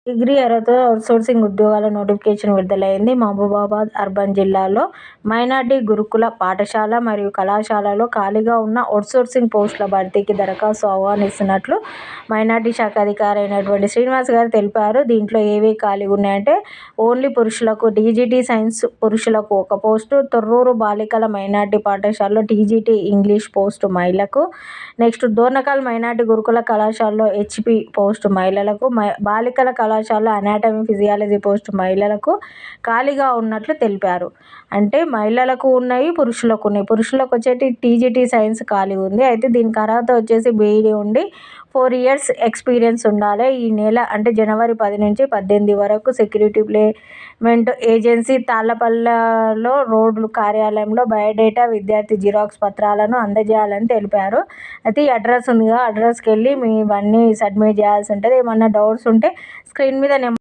Degree అర్హతతో outsourcing ఉద్యోగాల notification విడుదలైంది. మహబూబాబాద్ అర్బన్ జిల్లాలో మైనార్టీ గురుకుల పాఠశాల మరియు కళాశాలలో ఖాళీగా ఉన్న అవుట్సోర్సింగ్ పోస్టుల భర్తీకి దరఖాస్తు ఆహ్వానిస్తున్నట్లు మైనార్టీ శాఖ అధికారి అయినటువంటి శ్రీనివాస్ గారు తెలిపారు. దీంట్లో ఏవేవి ఖాళీగా ఉన్నాయంటే ఓన్లీ పురుషులకు టీజీటీ సైన్స్ పురుషులకు 1 పోస్టు, తొర్రూరు బాలికల మైనార్టీ పాఠశాలలో టీజీటీ ఇంగ్లీష్ పోస్టు మహిళలకు, నెక్స్ట్ దోర్నకల్ మైనార్టీ గురుకుల కళాశాలలో హెచ్పీ పోస్టు మహిళలకు, బాలికల కళాశాలలో అనాటమీ ఫిజియాలజీ పోస్టు మహిళలకు ఖాళీగా ఉన్నట్లు తెలిపారు. అంటే మహిళలకు ఉన్నాయి, పురుషులకు ఉన్నాయి. పురుషులకు వచ్చేటి టీజీటీ సైన్స్ ఖాళీ ఉంది. అయితే దీనికి అర్హత వచ్చేసి బీఈడీ ఉండి 4 years ఎక్స్పీరియన్స్ ఉండాలి. ఈ నెల అంటే జనవరి 10 నుంచి 18 వరకు సెక్యూరిటీ ప్లేస్మెంట్ ఏజెన్సీ తాళ్లపల్లిలో రోడ్లు కార్యాలయంలో బయోడేటా, విద్యార్థి జిరాక్స్ పత్రాలను అందజేయాలని తెలిపారు. అయితే ఈ అడ్రస్ ఉందిగా, అడ్రస్కి వెళ్ళి మీ ఇవన్నీ సబ్మిట్ చేయాల్సి ఉంటుంది. ఏమన్నా డౌట్స్ ఉంటే స్క్రీన్ మీద